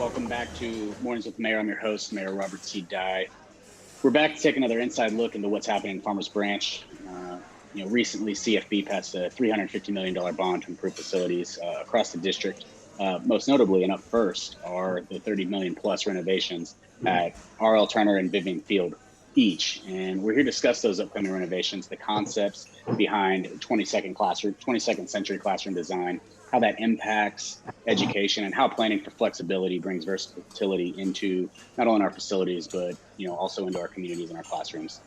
Welcome back to Mornings with the Mayor. I'm your host, Mayor Robert C. Dye. We're back to take another inside look into what's happening in Farmers Branch. Recently CFB passed a $350 million bond to improve facilities across the district. Most notably, and up first, are the $30 million plus renovations at R.L. Turner and Vivian Field each. And we're here to discuss those upcoming renovations, the concepts behind 22nd century classroom design, how that impacts education, and how planning for flexibility brings versatility into not only our facilities, but also into our communities and our classrooms.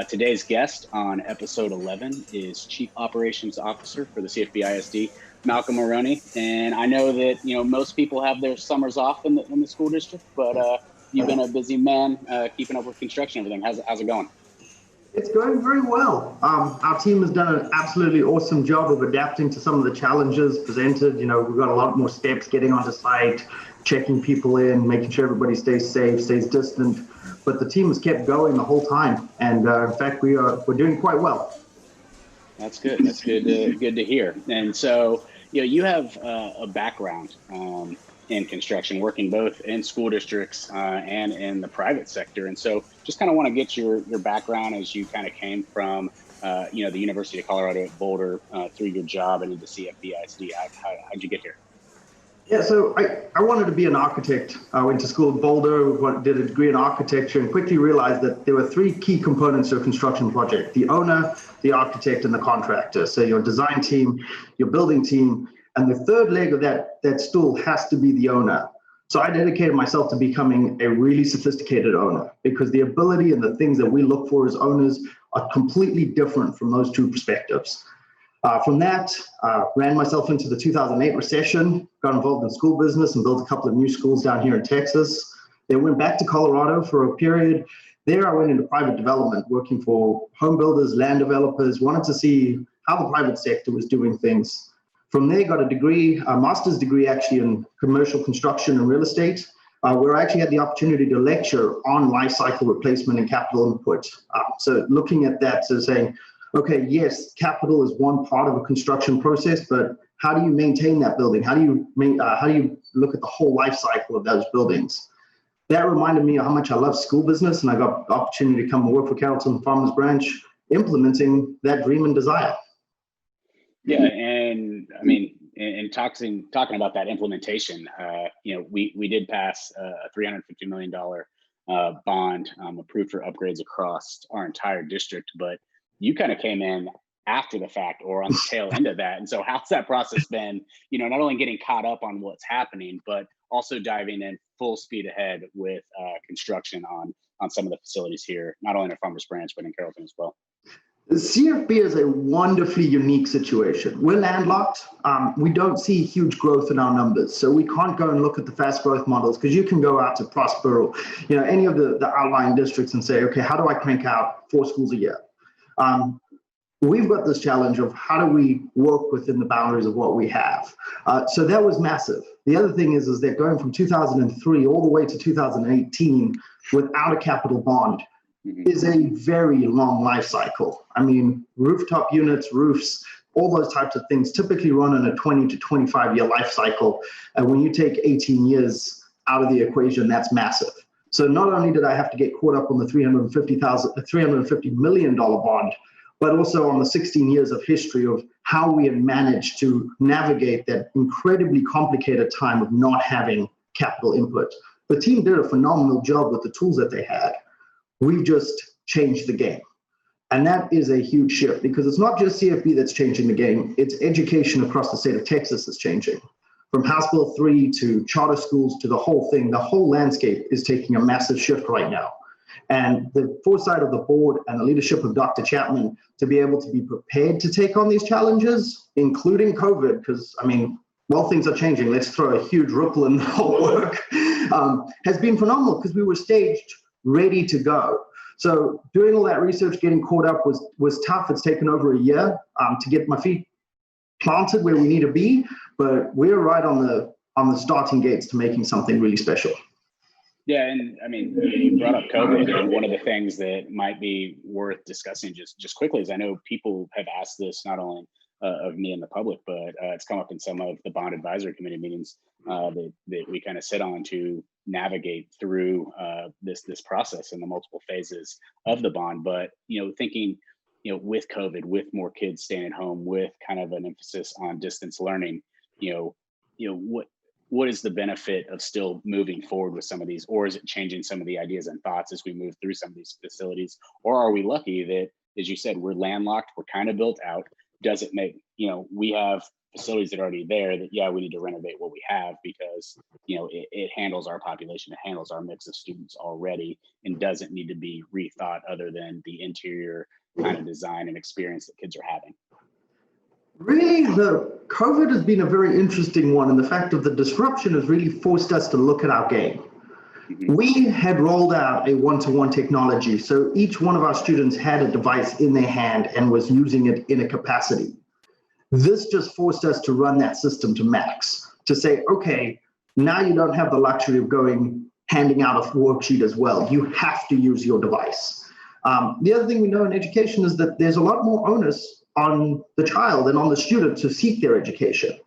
Today's guest on episode 11 is Chief Operations Officer for the CFBISD, Malcom Mulroney. And I know that most people have their summers off in the school district, but you've been a busy man keeping up with construction and everything. How's it going? It's going very well. Our team has done an absolutely awesome job of adapting to some of the challenges presented. We've got a lot more steps getting onto site, checking people in, making sure everybody stays safe, stays distant. But the team has kept going the whole time. And in fact, we're doing quite well. That's good. That's good to hear. And so, you have a background in construction, working both in school districts and in the private sector. And so just kind of want to get your background as you kind of came from, the University of Colorado at Boulder through your job and into CFBISD. How'd you get here? Yeah, so I wanted to be an architect. I went to school at Boulder, did a degree in architecture, and quickly realized that there were three key components to a construction project: the owner, the architect, and the contractor. So your design team, your building team, and the third leg of that stool has to be the owner. So I dedicated myself to becoming a really sophisticated owner, because the ability and the things that we look for as owners are completely different from those two perspectives. From that, ran myself into the 2008 recession, got involved in school business and built a couple of new schools down here in Texas. Then went back to Colorado for a period. There I went into private development, working for home builders, land developers, wanted to see how the private sector was doing things. From there, got a master's degree actually in commercial construction and real estate, where I actually had the opportunity to lecture on life cycle replacement and capital input. So looking at that, so saying, okay, yes, capital is one part of a construction process, but how do you maintain that building? How do you look at the whole life cycle of those buildings? That reminded me of how much I love school business, and I got the opportunity to come and work for Carrollton-Farmers branch, implementing that dream and desire. Yeah, and I mean, in talking about that implementation, we did pass a $350 million bond approved for upgrades across our entire district, but you kind of came in after the fact or on the tail end of that. And so how's that process been, not only getting caught up on what's happening, but also diving in full speed ahead with construction on some of the facilities here, not only in our Farmers Branch, but in Carrollton as well? The CFB is a wonderfully unique situation. We're landlocked. We don't see huge growth in our numbers. So we can't go and look at the fast growth models, because you can go out to Prosper or any of the outlying districts and say, okay, how do I crank out 4 schools a year? We've got this challenge of how do we work within the boundaries of what we have. So that was massive. The other thing is that going from 2003 all the way to 2018 without a capital bond is a very long life cycle. I mean, rooftop units, roofs, all those types of things typically run on a 20 to 25 year life cycle. And when you take 18 years out of the equation, that's massive. So not only did I have to get caught up on the $350 million bond, but also on the 16 years of history of how we have managed to navigate that incredibly complicated time of not having capital input. The team did a phenomenal job with the tools that they had. We've just changed the game. And that is a huge shift, because it's not just CFB that's changing the game, it's education across the state of Texas that's changing. From House Bill 3 to charter schools to the whole thing, the whole landscape is taking a massive shift right now. And the foresight of the board and the leadership of Dr. Chapman to be able to be prepared to take on these challenges, including COVID, because, things are changing. Let's throw a huge ripple in the whole work, has been phenomenal, because we were staged, ready to go. So doing all that research, getting caught up was tough. It's taken over a year to get my feet planted where we need to be, but we're right on the starting gates to making something really special. Yeah, and you brought up COVID, and one of the things that might be worth discussing just quickly is I know people have asked this not only of me and the public, but it's come up in some of the bond advisory committee meetings. that we kind of sit on to navigate through this process and the multiple phases of the bond. But thinking, with COVID, with more kids staying at home, with kind of an emphasis on distance learning, what is the benefit of still moving forward with some of these, or is it changing some of the ideas and thoughts as we move through some of these facilities? Or are we lucky that, as you said, we're landlocked, we're kind of built out? Does it make, we have facilities that are already there that, we need to renovate what we have because, it handles our population, it handles our mix of students already, and doesn't need to be rethought other than the interior kind of design and experience that kids are having? Really, the COVID has been a very interesting one, and the fact of the disruption has really forced us to look at our game. Mm-hmm. We had rolled out a one-to-one technology, so each one of our students had a device in their hand and was using it in a capacity. This just forced us to run that system to max, to say, okay, now you don't have the luxury of handing out a worksheet as well. You have to use your device. The other thing we know in education is that there's a lot more onus on the child and on the student to seek their education.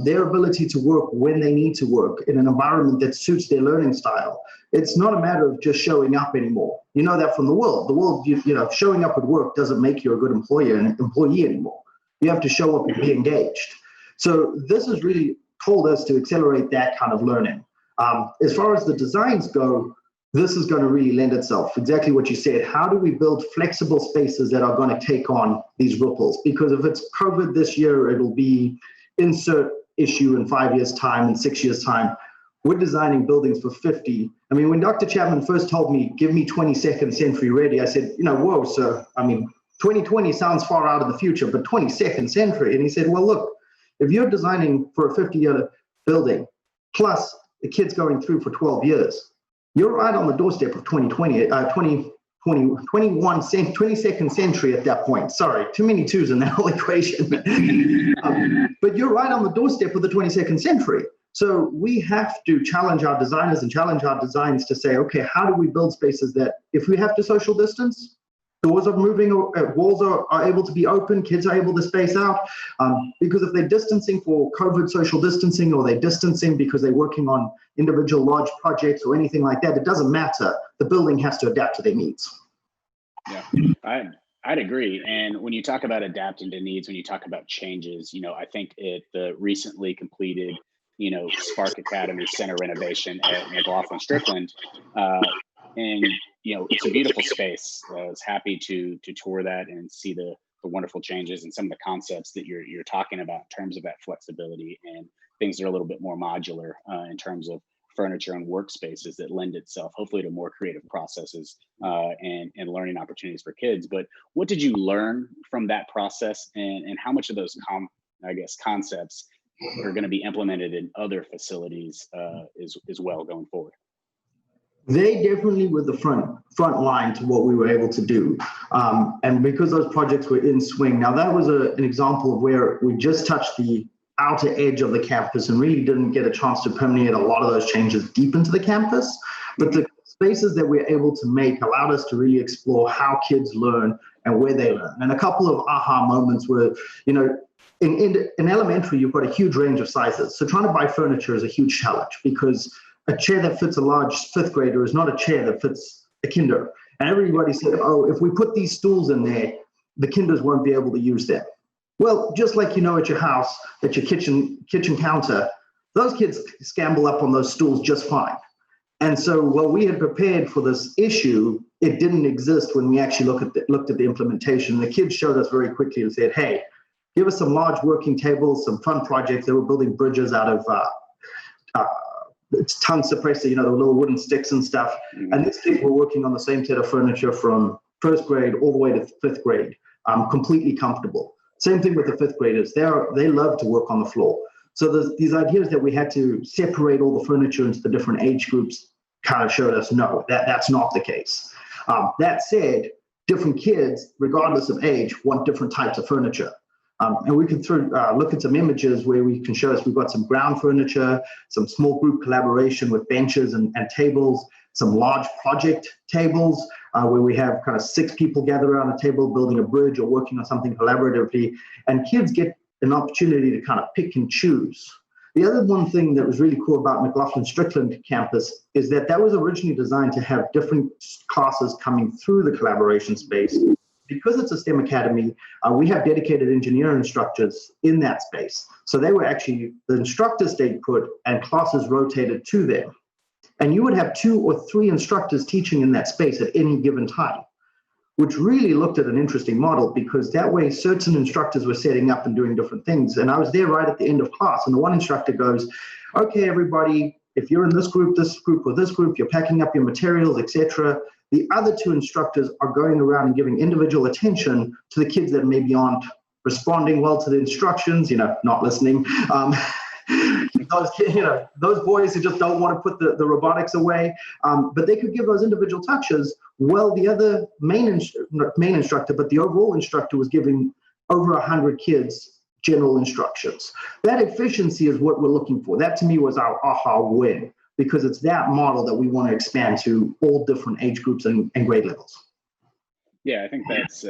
Their ability to work when they need to work in an environment that suits their learning style. It's not a matter of just showing up anymore. You know that from the world. The world, showing up at work doesn't make you a good employee anymore. You have to show up and be engaged. So this has really told us to accelerate that kind of learning. As far as the designs go, this is going to really lend itself, exactly what you said. How do we build flexible spaces that are going to take on these ripples? Because if it's COVID this year, it'll be insert issue in 5 years' time, in 6 years' time. We're designing buildings for 50. I mean, when Dr. Chapman first told me, give me 22nd century ready, I said, whoa, sir, 2020 sounds far out of the future, but 22nd century. And he said, well, look, if you're designing for a 50-year building, plus the kids going through for 12 years, you're right on the doorstep of 22nd century at that point. Sorry, too many twos in that whole equation. But you're right on the doorstep of the 22nd century. So we have to challenge our designers and challenge our designs to say, okay, how do we build spaces that if we have to social distance, doors are moving, walls are able to be open, kids are able to space out. Because if they're distancing for COVID social distancing, or they're distancing because they're working on individual large projects or anything like that, it doesn't matter. The building has to adapt to their needs. Yeah, I'd agree. And when you talk about adapting to needs, when you talk about changes, I think the recently completed, Spark Academy Center renovation at McLaughlin Strickland, and it's a beautiful space. I was happy to tour that and see the wonderful changes and some of the concepts that you're talking about in terms of that flexibility and things that are a little bit more modular in terms of furniture and workspaces that lend itself hopefully to more creative processes and learning opportunities for kids. But what did you learn from that process, and how much of those concepts are going to be implemented in other facilities as well going forward? They definitely were the front line to what we were able to do. And because those projects were in swing, now that was an example of where we just touched the outer edge of the campus and really didn't get a chance to permeate a lot of those changes deep into the campus. But the spaces that we're able to make allowed us to really explore how kids learn and where they learn. And a couple of aha moments were, in elementary, you've got a huge range of sizes. So trying to buy furniture is a huge challenge because a chair that fits a large fifth grader is not a chair that fits a kinder. And everybody said, oh, if we put these stools in there, the kinders won't be able to use them. Well, just like at your house, at your kitchen counter, those kids scramble up on those stools just fine. And so while we had prepared for this issue, it didn't exist when we actually looked at the implementation. The kids showed us very quickly and said, hey, give us some large working tables, some fun projects. They were building bridges out of it's tongue suppressor, the little wooden sticks and stuff. And these kids were working on the same set of furniture from first grade all the way to fifth grade, completely comfortable. Same thing with the fifth graders. They love to work on the floor. So these ideas that we had to separate all the furniture into the different age groups kind of showed us, no, that's not the case. That said, different kids, regardless of age, want different types of furniture. And we can look at some images where we can show us we've got some ground furniture, some small group collaboration with benches and tables, some large project tables where we have kind of 6 people gathered around a table building a bridge or working on something collaboratively. And kids get an opportunity to kind of pick and choose. The other one thing that was really cool about McLaughlin-Strickland campus is that that was originally designed to have different classes coming through the collaboration space. Because it's a STEM academy, we have dedicated engineering instructors in that space. So they were actually, the instructors stayed put and classes rotated to them. And you would have 2 or 3 instructors teaching in that space at any given time, which really looked at an interesting model, because that way certain instructors were setting up and doing different things. And I was there right at the end of class, and the one instructor goes, okay, everybody, if you're in this group, or this group, you're packing up your materials, etc. The other 2 instructors are going around and giving individual attention to the kids that maybe aren't responding well to the instructions, not listening. Those boys who just don't want to put the robotics away, but they could give those individual touches. Well, the other not main instructor, but the overall instructor was giving over 100 kids general instructions. That efficiency is what we're looking for. That to me was our aha win, because it's that model that we want to expand to all different age groups and grade levels. Yeah, I think that's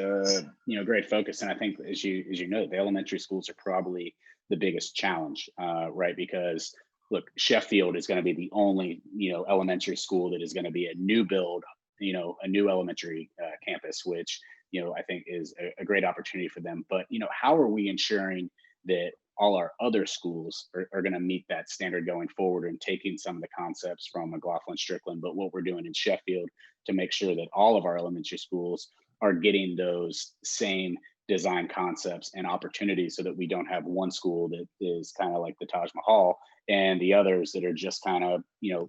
great focus, and I think as you know, the elementary schools are probably the biggest challenge, right? Because look, Sheffield is going to be the only elementary school that is going to be a new build, a new elementary campus, which I think is a great opportunity for them. But how are we ensuring that all our other schools are going to meet that standard going forward, and taking some of the concepts from McLaughlin-Strickland, but what we're doing in Sheffield to make sure that all of our elementary schools are getting those same design concepts and opportunities, so that we don't have one school that is kind of like the Taj Mahal and the others that are just kind of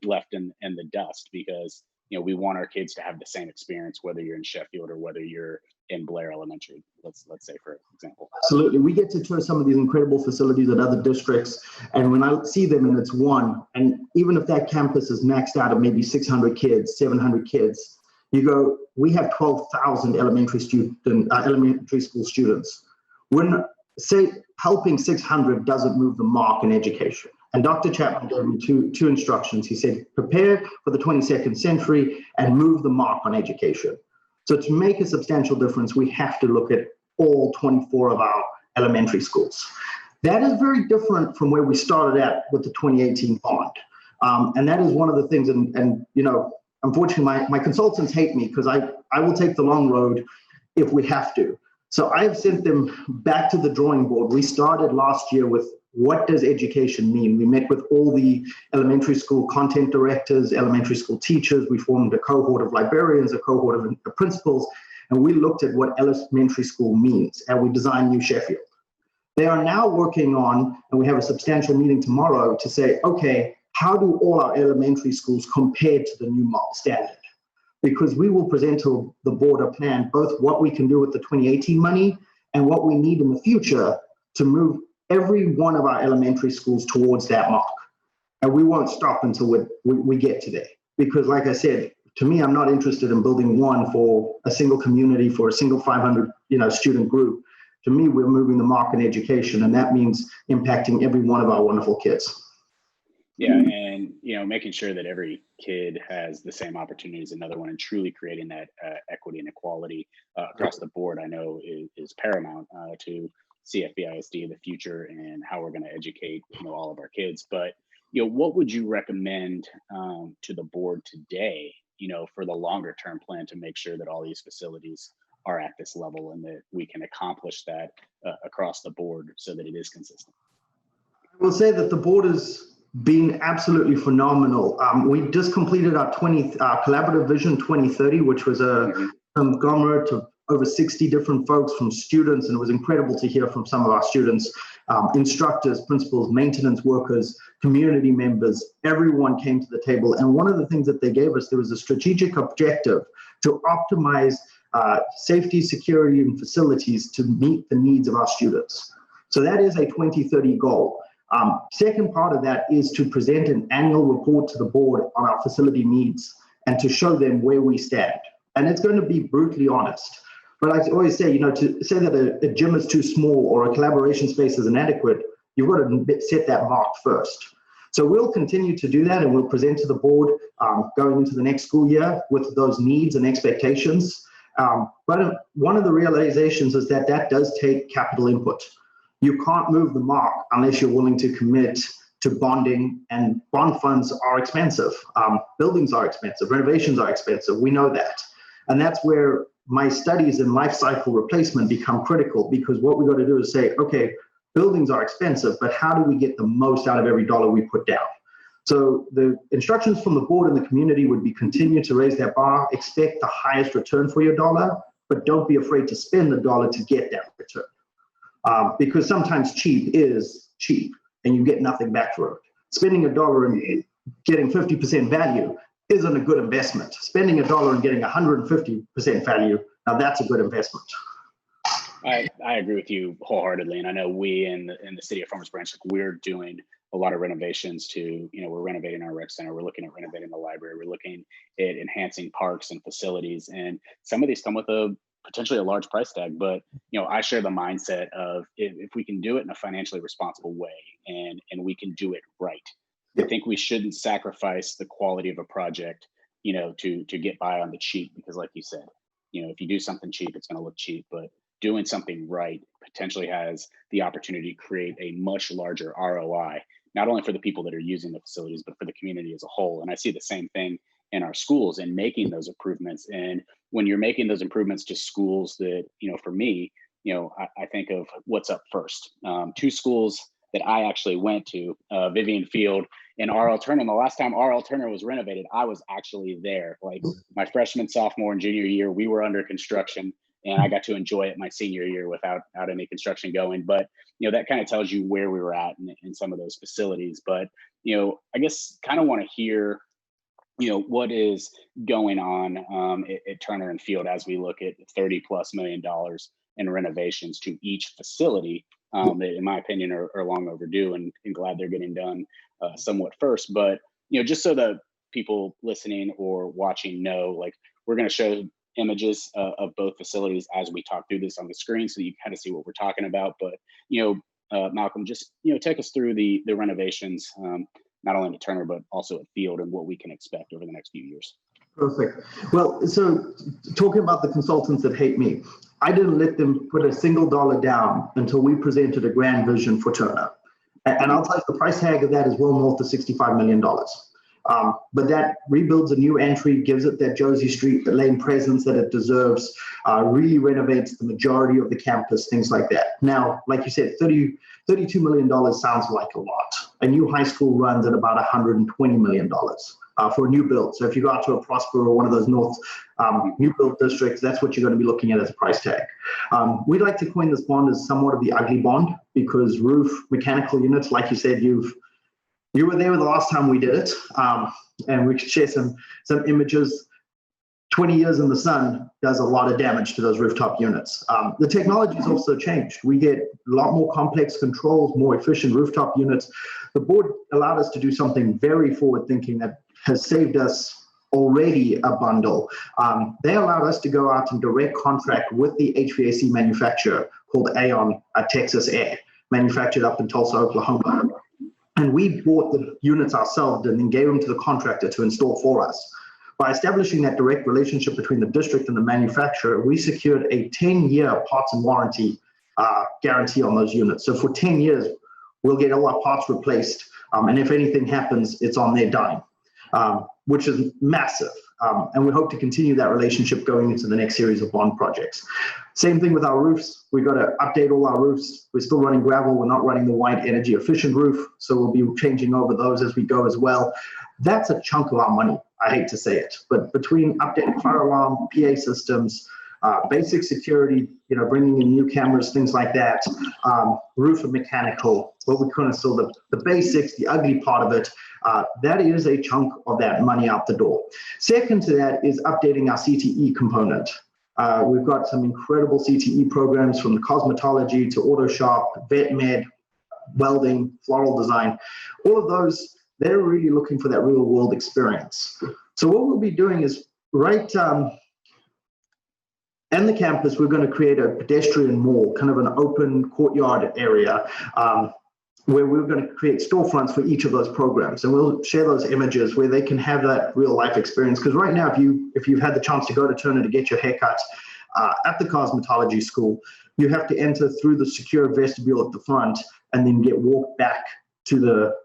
left in the dust, because we want our kids to have the same experience, whether you're in Sheffield or whether you're in Blair Elementary, let's say, for example. Absolutely. We get to tour some of these incredible facilities at other districts, and when I see them and it's one, and even if that campus is maxed out at maybe 600 kids, 700 kids, you go, we have 12,000 elementary school students. When, say, helping 600 doesn't move the mark in education. And Dr. Chapman gave me two instructions. He said, prepare for the 22nd century and move the mark on education. So to make a substantial difference, we have to look at all 24 of our elementary schools. That is very different from where we started at with the 2018 bond. And that is one of the things, and unfortunately, my consultants hate me, because I will take the long road if we have to. So I've sent them back to the drawing board. We started last year with, what does education mean? We met with all the elementary school content directors, elementary school teachers. We formed a cohort of librarians, a cohort of principals, and we looked at what elementary school means, and we designed New Sheffield. They are now working on, and we have a substantial meeting tomorrow to say, okay, how do all our elementary schools compare to the new standard? Because we will present to the board a plan, both what we can do with the 2018 money and what we need in the future to move every one of our elementary schools towards that mark. And we won't stop until we get to there. Because like I said, to me, I'm not interested in building one for a single community, for a single 500 student group. To me, we're moving the mark in education, and that means impacting every one of our wonderful kids. Yeah, and making sure that every kid has the same opportunities, another one, and truly creating that equity and equality across the board, I know is paramount to CFBISD, the future, and how we're going to educate all of our kids. But what would you recommend to the board today, for the longer term plan to make sure that all these facilities are at this level, and that we can accomplish that across the board so that it is consistent? I will say that the board is been absolutely phenomenal. We just completed our Collaborative Vision 2030, which was a conglomerate of over 60 different folks, from students, and it was incredible to hear from some of our students, instructors, principals, maintenance workers, community members. Everyone came to the table, and one of the things that they gave us, there was a strategic objective to optimize safety, security, and facilities to meet the needs of our students. So that is a 2030 goal. Second part of that is to present an annual report to the board on our facility needs and to show them where we stand. And it's going to be brutally honest. But I always say, to say that a gym is too small or a collaboration space is inadequate, you've got to set that mark first. So we'll continue to do that, and we'll present to the board going into the next school year with those needs and expectations. But one of the realizations is that does take capital input. You can't move the mark unless you're willing to commit to bonding, and bond funds are expensive. Buildings are expensive, renovations are expensive. We know that. And that's where my studies in life cycle replacement become critical, because what we got to do is say, okay, buildings are expensive, but how do we get the most out of every dollar we put down? So the instructions from the board and the community would be continue to raise that bar, expect the highest return for your dollar, but don't be afraid to spend the dollar to get that return. Because sometimes cheap is cheap and you get nothing back for it. Spending a dollar and getting 50% value isn't a good investment. Spending a dollar and getting 150% value, now that's a good investment. I agree with you wholeheartedly. And I know we in the city of Farmers Branch, we're doing a lot of renovations to, we're renovating our rec center. We're looking at renovating the library. We're looking at enhancing parks and facilities. And some of these come with potentially a large price tag, but I share the mindset of if we can do it in a financially responsible way and we can do it right, I think we shouldn't sacrifice the quality of a project, to get by on the cheap, because like you said, if you do something cheap, it's going to look cheap, but doing something right potentially has the opportunity to create a much larger ROI, not only for the people that are using the facilities, but for the community as a whole. And I see the same thing in our schools and making those improvements. And when you're making those improvements to schools that, for me, I think of what's up first. Two schools that I actually went to, Vivian Field and R.L. Turner. And the last time R.L. Turner was renovated, I was actually there. Like my freshman, sophomore, and junior year, we were under construction, and I got to enjoy it my senior year without any construction going. But, that kind of tells you where we were at in some of those facilities. But, I guess kind of want to hear, what is going on at Turner and Field as we look at $30+ million in renovations to each facility that, in my opinion, are long overdue, and glad they're getting done somewhat first. But, just so the people listening or watching know, like, we're going to show images of both facilities as we talk through this on the screen, so that you kind of see what we're talking about. But, Malcolm, just, take us through the renovations, not only at Turner, but also at Field, and what we can expect over the next few years. Perfect. Well, so talking about the consultants that hate me, I didn't let them put a single dollar down until we presented a grand vision for Turner. And I'll tell you, the price tag of that is well north of $65 million. But that rebuilds a new entry, gives it that Josie Street, the lane presence that it deserves, really renovates the majority of the campus, things like that. Now, like you said, $32 million sounds like a lot. A new high school runs at about $120 million for a new build. So if you go out to a Prosper or one of those north new build districts, that's what you're going to be looking at as a price tag. We'd like to coin this bond as somewhat of the ugly bond, because roof, mechanical units, like you said, you were there the last time we did it, and we could share some images. 20 years in the sun does a lot of damage to those rooftop units. The technology has also changed. We get a lot more complex controls, more efficient rooftop units. The board allowed us to do something very forward-thinking that has saved us already a bundle. They allowed us to go out and direct contract with the HVAC manufacturer called Aon Texas Air, manufactured up in Tulsa, Oklahoma. And we bought the units ourselves and then gave them to the contractor to install for us. By establishing that direct relationship between the district and the manufacturer, we secured a 10-year parts and warranty guarantee on those units. So for 10 years, we'll get all our parts replaced. And if anything happens, it's on their dime, which is massive. And we hope to continue that relationship going into the next series of bond projects. Same thing with our roofs. We've got to update all our roofs. We're still running gravel. We're not running the white energy efficient roof. So we'll be changing over those as we go as well. That's a chunk of our money. I hate to say it, but between updating fire alarm, PA systems, basic security, bringing in new cameras, things like that, roof and mechanical, what we kind of saw the basics, the ugly part of it, that is a chunk of that money out the door. Second to that is updating our CTE component. We've got some incredible CTE programs, from the cosmetology to auto shop, vet med, welding, floral design, all of those. They're really looking for that real world experience. So what we'll be doing is right in the campus, we're going to create a pedestrian mall, kind of an open courtyard area, where we're going to create storefronts for each of those programs. And we'll share those images where they can have that real life experience. Because right now, if you've had the chance to go to Turner to get your haircut at the cosmetology school, you have to enter through the secure vestibule at the front and then get walked back to the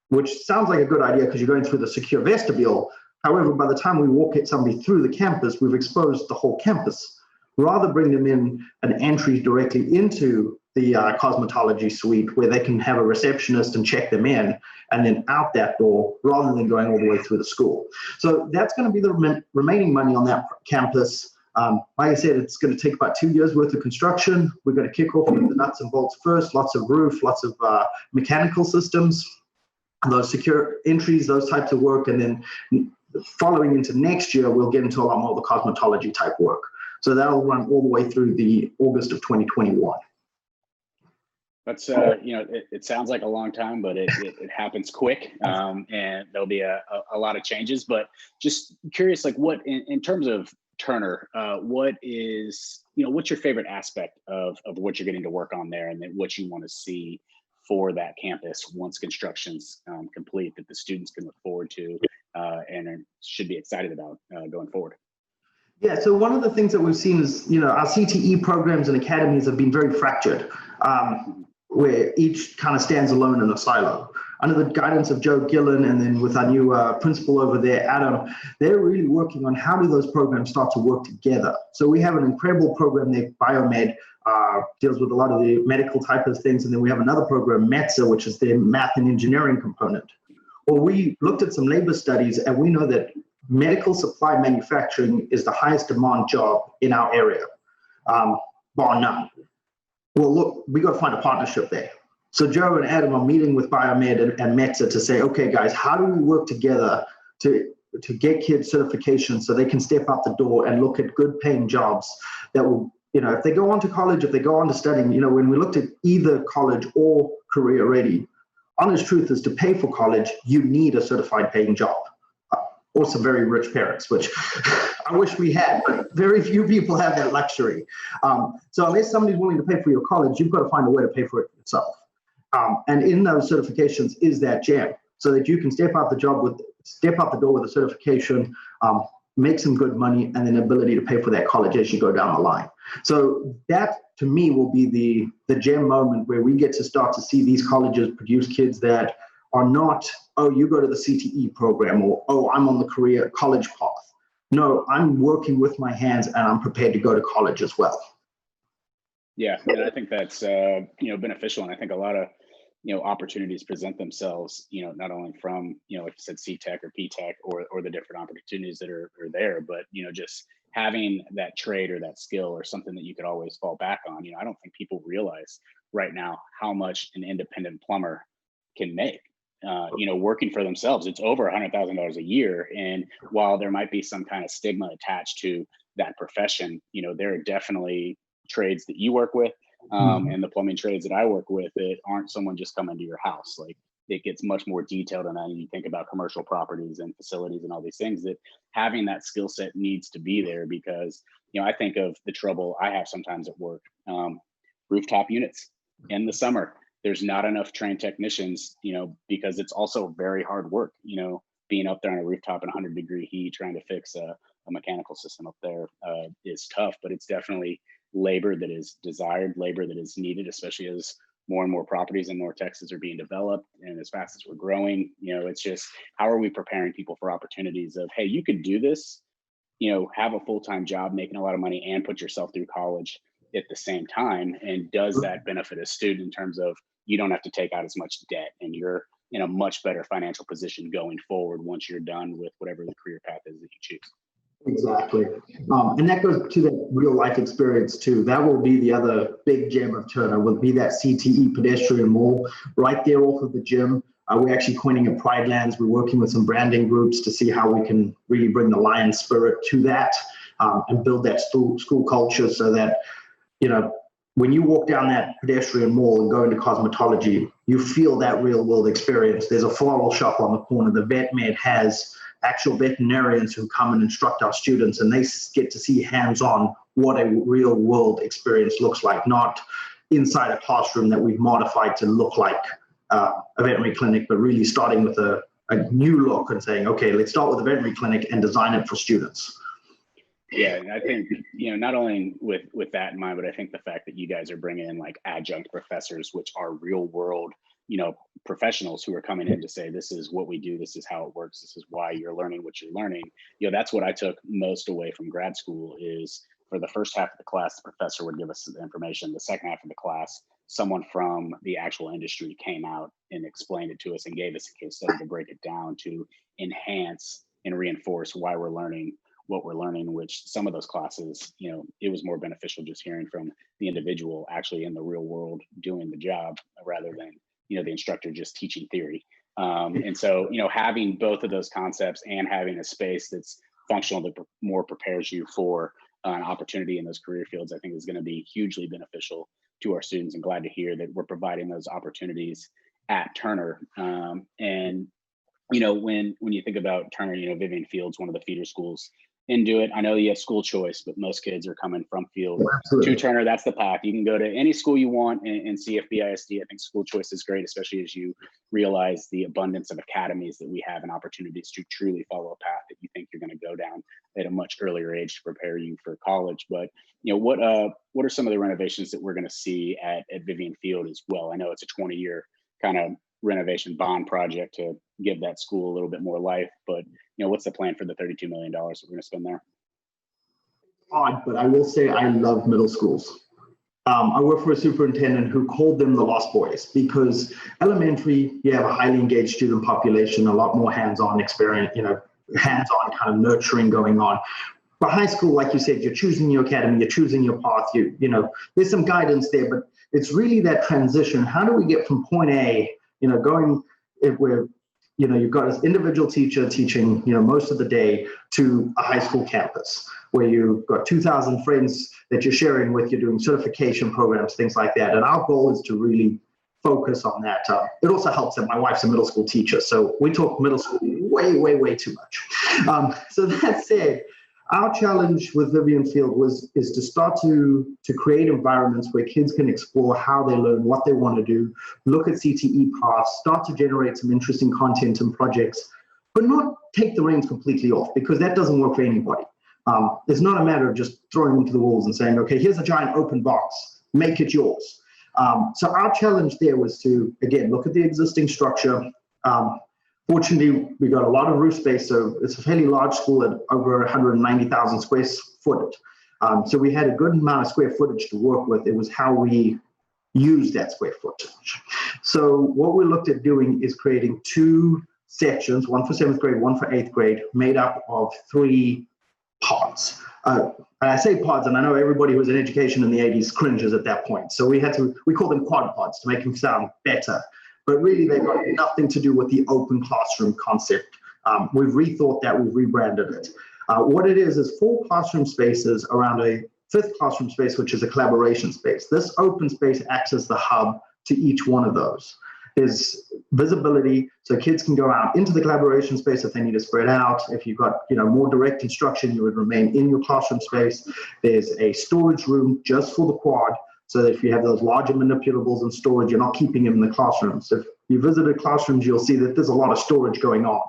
which sounds like a good idea because you're going through the secure vestibule. However, by the time we walk somebody through the campus, we've exposed the whole campus. Rather bring them in an entry directly into the cosmetology suite where they can have a receptionist and check them in, and then out that door rather than going all the way through the school. So that's going to be the remaining money on that campus. Like I said, it's going to take about 2 years worth of construction. We're going to kick off with the nuts and bolts first, lots of roof, lots of mechanical systems, those secure entries, those types of work. And then following into next year, we'll get into a lot more of the cosmetology type work. So that'll run all the way through the August of 2021. That's, it sounds like a long time, but it happens quick, and there'll be a lot of changes. But just curious, like what, in terms of Turner, what is, what's your favorite aspect of what you're getting to work on there, and then what you want to see for that campus once construction's complete, that the students can look forward to and should be excited about going forward? Yeah, so one of the things that we've seen is, our CTE programs and academies have been very fractured, where each kind of stands alone in a silo. Under the guidance of Joe Gillen, and then with our new principal over there, Adam, they're really working on how do those programs start to work together. So we have an incredible program there, Biomed, deals with a lot of the medical type of things. And then we have another program, METSA, which is their math and engineering component. Well, we looked at some labor studies, and we know that medical supply manufacturing is the highest demand job in our area, bar none. Well, look, we got to find a partnership there. So Joe and Adam are meeting with Biomed and METSA to say, okay, guys, how do we work together to get kids certification so they can step out the door and look at good paying jobs that will, if they go on to college, if they go on to studying, when we looked at either college or career ready, honest truth is to pay for college, you need a certified paying job. Or some very rich parents, which I wish we had, but very few people have that luxury. So unless somebody's willing to pay for your college, you've got to find a way to pay for it yourself. And in those certifications is that gem, so that you can step out the door with a certification, make some good money, and then ability to pay for that college as you go down the line. So that, to me, will be the gem moment where we get to start to see these colleges produce kids that are not, oh, you go to the CTE program, or, oh, I'm on the career college path. No, I'm working with my hands and I'm prepared to go to college as well. Yeah, and I think that's beneficial, and I think a lot of opportunities present themselves, not only from like you said, C-Tech or P-Tech or the different opportunities that are there, but just having that trade or that skill or something that you could always fall back on. I don't think people realize right now how much an independent plumber can make. Working for themselves, it's over $100,000 a year. And while there might be some kind of stigma attached to that profession, there are definitely trades that you work with, and the plumbing trades that I work with that aren't someone just coming to your house. Like, it gets much more detailed than that. And you think about commercial properties and facilities and all these things, that having that skill set needs to be there, because, I think of the trouble I have sometimes at work, rooftop units in the summer. There's not enough trained technicians, because it's also very hard work, being up there on a rooftop in 100-degree heat, trying to fix a mechanical system up there is tough, but it's definitely labor that is desired, labor that is needed, especially as more and more properties in North Texas are being developed. And as fast as we're growing, it's just, how are we preparing people for opportunities of, hey, you could do this, have a full-time job, making a lot of money, and put yourself through college at the same time. And does that benefit a student in terms of, you don't have to take out as much debt, and you're in a much better financial position going forward once you're done with whatever the career path is that you choose. Exactly. And that goes to that real life experience too. That will be the other big gem of Turner, will be that CTE pedestrian mall right there off of the gym. We're actually coining it Pride Lands. We're working with some branding groups to see how we can really bring the Lion spirit to that, and build that school culture, so that, when you walk down that pedestrian mall and go into cosmetology, you feel that real world experience. There's a floral shop on the corner. The vet med has actual veterinarians who come and instruct our students, and they get to see hands-on what a real world experience looks like, not inside a classroom that we've modified to look like a veterinary clinic, but really starting with a new look and saying, okay, let's start with a veterinary clinic and design it for students. Yeah, and I think, not only with that in mind, but I think the fact that you guys are bringing in like adjunct professors, which are real world professionals who are coming in to say, this is what we do, this is how it works, this is why you're learning what you're learning. That's what I took most away from grad school is for the first half of the class, the professor would give us the information. The second half of the class, someone from the actual industry came out and explained it to us and gave us a case study to break it down to enhance and reinforce why we're learning what we're learning, which some of those classes, it was more beneficial just hearing from the individual actually in the real world doing the job rather than, the instructor just teaching theory. And so, having both of those concepts and having a space that's functional that more prepares you for an opportunity in those career fields, I think is going to be hugely beneficial to our students. And glad to hear that we're providing those opportunities at Turner. And when you think about Turner, Vivian Field's one of the feeder schools into it. I know you have school choice, but most kids are coming from Field to Turner. That's the path. You can go to any school you want in CFBISD. I think school choice is great, especially as you realize the abundance of academies that we have and opportunities to truly follow a path that you think you're going to go down at a much earlier age to prepare you for college. But what are some of the renovations that we're going to see at Vivian Field as well? I know it's a 20-year kind of renovation bond project to give that school a little bit more life, but what's the plan for the $32 million that we're going to spend there? Odd, but I will say I love middle schools. I work for a superintendent who called them the lost boys because elementary, you have a highly engaged student population, a lot more hands-on experience, hands-on kind of nurturing going on. But high school, like you said, you're choosing your academy, you're choosing your path, there's some guidance there, but it's really that transition. How do we get from point A, going where you've got an individual teacher teaching, most of the day to a high school campus where you've got 2,000 friends that you're sharing with, you're doing certification programs, things like that. And our goal is to really focus on that. It also helps that my wife's a middle school teacher, so we talk middle school way, way, way too much. So that said, our challenge with Vivian Field is to start to create environments where kids can explore how they learn, what they want to do, look at CTE paths, start to generate some interesting content and projects, but not take the reins completely off because that doesn't work for anybody. It's not a matter of just throwing them to the wolves and saying, okay, here's a giant open box, make it yours. So our challenge there was to, again, look at the existing structure. Fortunately, we got a lot of roof space, so it's a fairly large school at over 190,000 square foot. So we had a good amount of square footage to work with. It was how we use that square footage. So what we looked at doing is creating two sections, one for 7th grade, one for 8th grade, made up of 3 pods. And I say pods, and I know everybody who was in education in the 80s cringes at that point. So we call them quad pods to make them sound better. But really, they've got nothing to do with the open classroom concept. We've rethought that, we've rebranded it. What it is 4 classroom spaces around a 5th classroom space, which is a collaboration space. This open space acts as the hub to each one of those. There's visibility, so kids can go out into the collaboration space if they need to spread out. If you've got more direct instruction, you would remain in your classroom space. There's a storage room just for the quad, so that if you have those larger manipulables in storage, you're not keeping them in the classrooms. If you visited classrooms, you'll see that there's a lot of storage going on.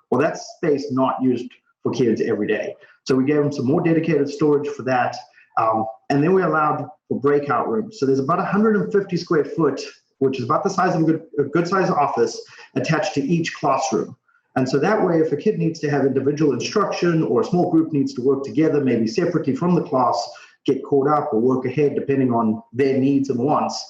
Well, that's space not used for kids every day. So we gave them some more dedicated storage for that. And then we allowed for breakout rooms. So there's about 150 square foot, which is about the size of a good size office attached to each classroom. And so that way, if a kid needs to have individual instruction or a small group needs to work together, maybe separately from the class, get caught up or work ahead depending on their needs and wants,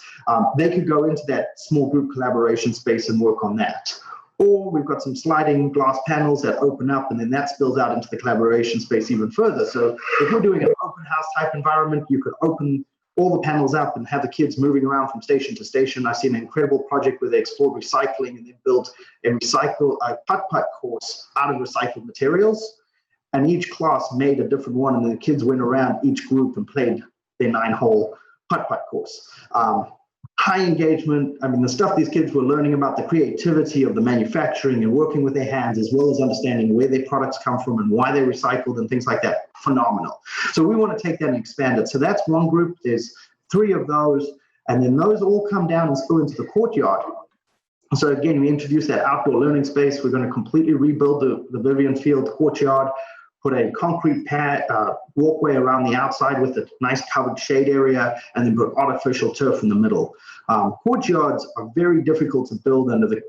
they could go into that small group collaboration space and work on that. Or we've got some sliding glass panels that open up and then that spills out into the collaboration space even further. So if we're doing an open house type environment, you could open all the panels up and have the kids moving around from station to station. I've seen an incredible project where they explored recycling and they built a putt-putt course out of recycled materials. And each class made a different one, and the kids went around each group and played their 9-hole putt-putt course. High engagement. I mean, the stuff these kids were learning about the creativity of the manufacturing and working with their hands, as well as understanding where their products come from and why they're recycled and things like that. Phenomenal. So we want to take that and expand it. So that's one group. There's 3 of those, and then those all come down and spill into the courtyard. So again, we introduced that outdoor learning space. We're going to completely rebuild the Vivian Field courtyard, put a concrete pad, walkway around the outside with a nice covered shade area, and then put artificial turf in the middle. Courtyards are very difficult to build with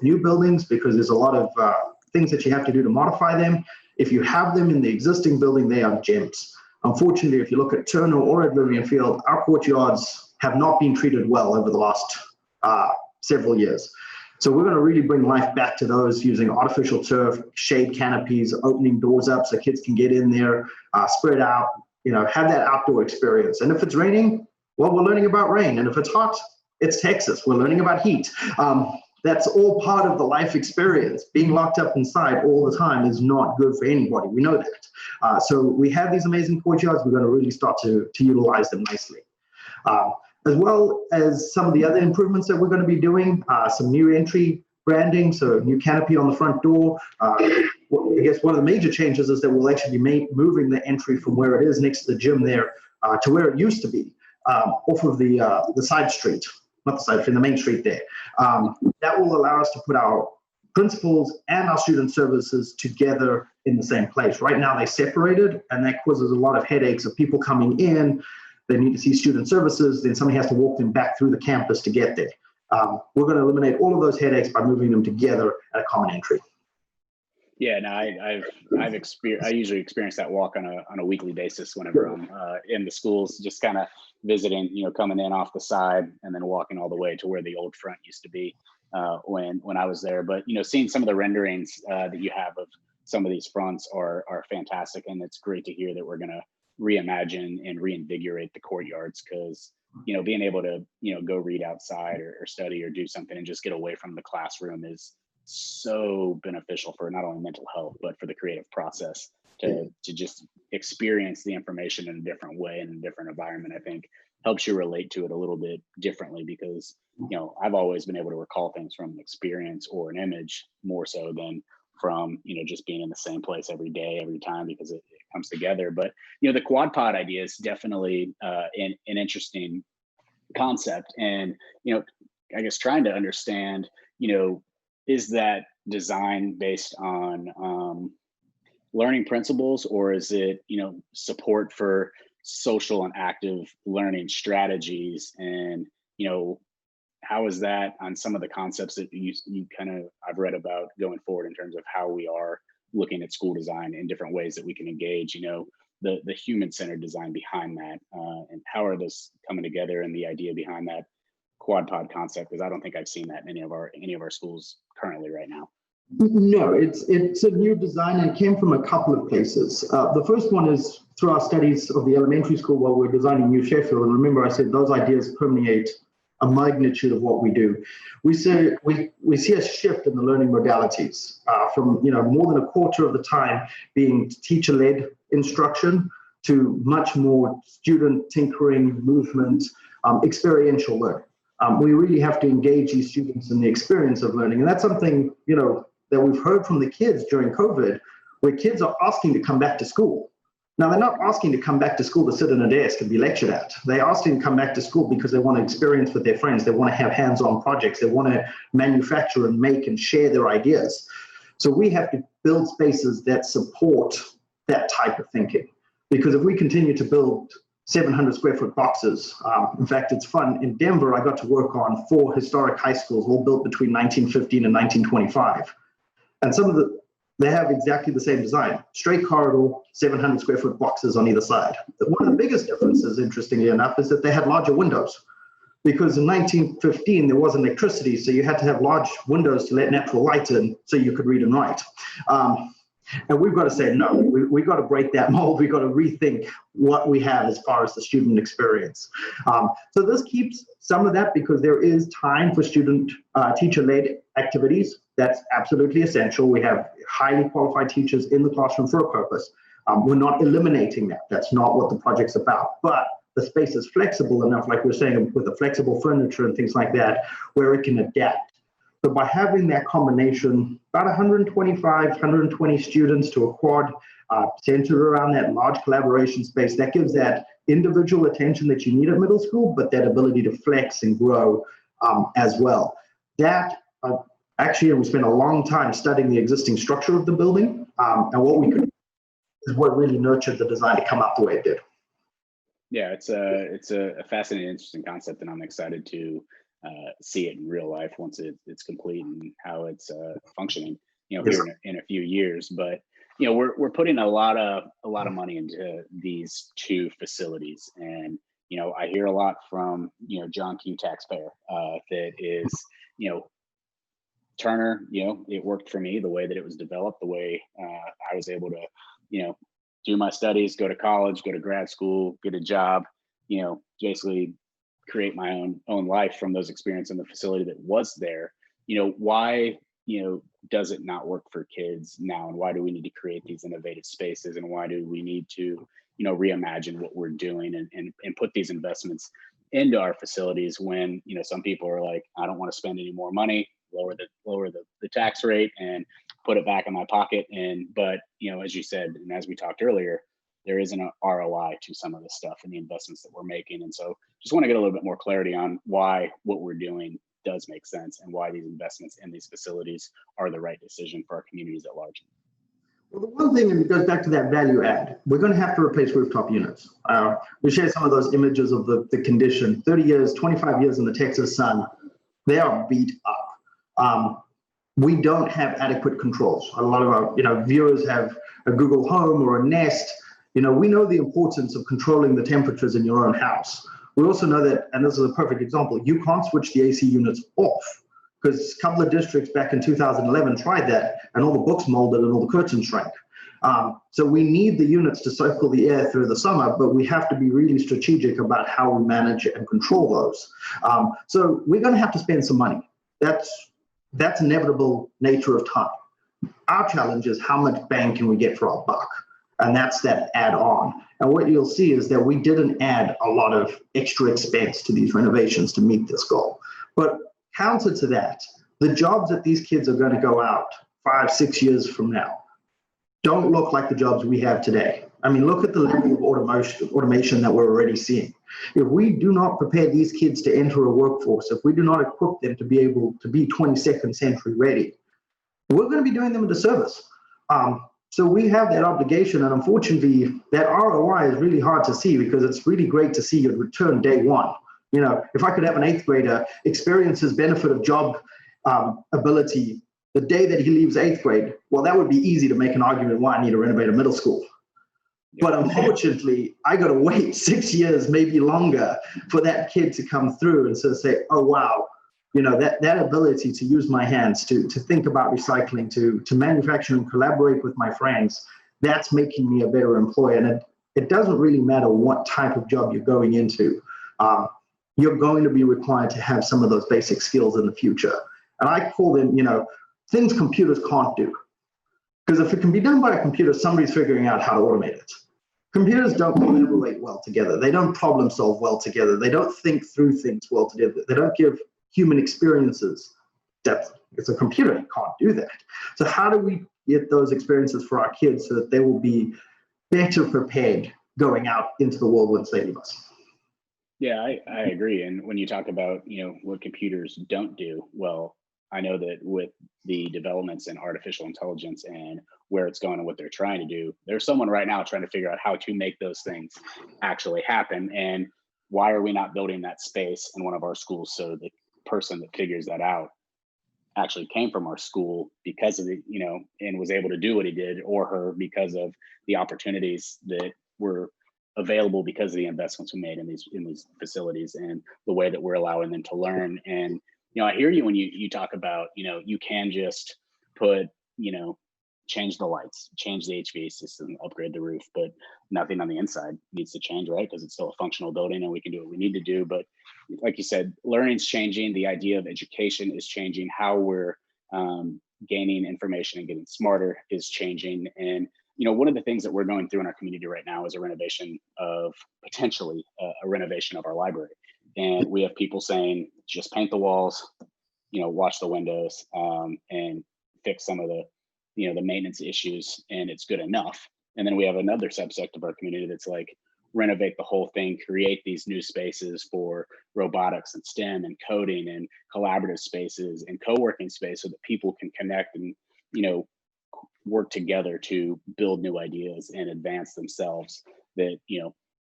new buildings because there's a lot of things that you have to do to modify them. If you have them in the existing building, they are gems. Unfortunately, if you look at Turner or at Lillian Field, our courtyards have not been treated well over the last several years. So we're going to really bring life back to those using artificial turf, shade canopies, opening doors up so kids can get in there, spread out, have that outdoor experience. And if it's raining, well, we're learning about rain. And if it's hot, it's Texas. We're learning about heat. That's all part of the life experience. Being locked up inside all the time is not good for anybody. We know that. So we have these amazing courtyards. We're going to really start to utilize them nicely. As well as some of the other improvements that we're going to be doing, some new entry branding, so new canopy on the front door. I guess one of the major changes is that we'll actually be moving the entry from where it is next to the gym there to where it used to be, off of the side street, not the side street, the main street there. That will allow us to put our principals and our student services together in the same place. Right now they're separated, and that causes a lot of headaches of people coming in. They need to see student services, then somebody has to walk them back through the campus to get there. We're going to eliminate all of those headaches by moving them together at a common entry. Yeah, no, I usually experience that walk on a weekly basis whenever I'm in the schools, just kind of visiting, coming in off the side and then walking all the way to where the old front used to be when I was there. But seeing some of the renderings that you have of some of these fronts are fantastic, and it's great to hear that we're going to reimagine and reinvigorate the courtyards, because being able to go read outside or study or do something and just get away from the classroom is so beneficial for not only mental health but for the creative process to just experience the information in a different way, in a different environment. I think helps you relate to it a little bit differently, because I've always been able to recall things from an experience or an image more so than from just being in the same place every day, every time, because it comes together. But the quad pod idea is definitely an interesting concept, and I guess trying to understand, is that design based on learning principles, or is it support for social and active learning strategies? And how is that on some of the concepts that you kind of I've read about going forward in terms of how we are looking at school design in different ways that we can engage, the human-centered design behind that, and how are those coming together, and the idea behind that quad pod concept? Because I don't think I've seen that in any of our schools currently right now. No, it's a new design, and came from a couple of places. The first one is through our studies of the elementary school while we're designing New Sheffield. And remember, I said those ideas permeate a magnitude of what we do. We see a shift in the learning modalities from more than a quarter of the time being teacher-led instruction to much more student tinkering, movement, experiential learning. We really have to engage these students in the experience of learning, and that's something that we've heard from the kids during COVID, where kids are asking to come back to school. Now, they're not asking to come back to school to sit in a desk and be lectured at. They're asking to come back to school because they want to experience with their friends. They want to have hands-on projects. They want to manufacture and make and share their ideas. So we have to build spaces that support that type of thinking. Because if we continue to build 700 square foot boxes, in fact, it's fun. In Denver, I got to work on 4 historic high schools, all built between 1915 and 1925. And they have exactly the same design, straight corridor, 700 square foot boxes on either side. One of the biggest differences, interestingly enough, is that they had larger windows, because in 1915, there wasn't electricity, so you had to have large windows to let natural light in so you could read and write. And we've got to say, no, we've got to break that mold. We've got to rethink what we have as far as the student experience. So this keeps some of that, because there is time for student teacher-led activities. That's absolutely essential. We have highly qualified teachers in the classroom for a purpose. We're not eliminating that. That's not what the project's about. But the space is flexible enough, like we're saying, with the flexible furniture and things like that, where it can adapt. So by having that combination, about 125, 120 students to a quad centered around that large collaboration space, that gives that individual attention that you need at middle school, but that ability to flex and grow as well. That actually, we spent a long time studying the existing structure of the building, and what we could is what really nurtured the design to come out the way it did. Yeah, it's a fascinating, interesting concept, and I'm excited to see it in real life once it's complete and how it's functioning. Yes. Here in a few years. But we're putting a lot of money into these two facilities, and I hear a lot from John Q. taxpayer that is Turner. It worked for me the way that it was developed, the way I was able to do my studies, go to college, go to grad school, get a job, basically create my own life from those experiences in the facility that was there. Why does it not work for kids now, and why do we need to create these innovative spaces, and why do we need to reimagine what we're doing, and put these investments into our facilities when some people are like, I don't want to spend any more money, lower the tax rate and put it back in my pocket. But as you said, and as we talked earlier, there isn't an ROI to some of the stuff and the investments that we're making. And so just want to get a little bit more clarity on why what we're doing does make sense, and why these investments in these facilities are the right decision for our communities at large. Well, the one thing, and it goes back to that value add, we're going to have to replace rooftop units. We share some of those images of the condition. 30 years, 25 years in the Texas sun, they are beat up. We don't have adequate controls. A lot of our viewers have a Google Home or a Nest. We know the importance of controlling the temperatures in your own house. We also know that, and this is a perfect example, you can't switch the AC units off, because a couple of districts back in 2011 tried that, and all the books molded and all the curtains shrank. So we need the units to cycle the air through the summer, but we have to be really strategic about how we manage and control those. So we're going to have to spend some money. That's inevitable nature of time. Our challenge is how much bang can we get for our buck? And that's that add-on. And what you'll see is that we didn't add a lot of extra expense to these renovations to meet this goal. But counter to that, the jobs that these kids are going to go out 5-6 years from now don't look like the jobs we have today. I mean, look at the level of automation that we're already seeing. If we do not prepare these kids to enter a workforce, if we do not equip them to be able to be 22nd century ready, we're going to be doing them a disservice. So we have that obligation, and unfortunately, that ROI is really hard to see, because it's really great to see your return day one. If I could have an 8th grader experience his benefit of job ability the day that he leaves 8th grade, well, that would be easy to make an argument why I need to renovate a middle school. But unfortunately, I got to wait 6 years, maybe longer, for that kid to come through and sort of say, oh, wow, that ability to use my hands, to think about recycling, to manufacture and collaborate with my friends, that's making me a better employee. And it doesn't really matter what type of job you're going into. You're going to be required to have some of those basic skills in the future. And I call them, things computers can't do. Because if it can be done by a computer, somebody's figuring out how to automate it. Computers don't collaborate well together. They don't problem solve well together. They don't think through things well together. They don't give human experiences depth. It's a computer, it can't do that. So how do we get those experiences for our kids so that they will be better prepared going out into the world once they leave us? Yeah, I agree. And when you talk about, what computers don't do, well, I know that with the developments in artificial intelligence and where it's going and what they're trying to do, there's someone right now trying to figure out how to make those things actually happen. And why are we not building that space in one of our schools so the person that figures that out actually came from our school because of the, and was able to do what he did, or her, because of the opportunities that were available because of the investments we made in these facilities and the way that we're allowing them to learn. And I hear you when you talk about you can just put change the lights, change the HVAC system, upgrade the roof, but nothing on the inside needs to change, right? Because it's still a functional building and we can do what we need to do. But like you said, learning's changing. The idea of education is changing. How we're gaining information and getting smarter is changing. And one of the things that we're going through in our community right now is potentially a renovation of our library. And we have people saying, just paint the walls, wash the windows, and fix some of the maintenance issues, and it's good enough. And then we have another subsect of our community that's like, renovate the whole thing, create these new spaces for robotics and STEM and coding and collaborative spaces and co-working space so that people can connect and, work together to build new ideas and advance themselves that,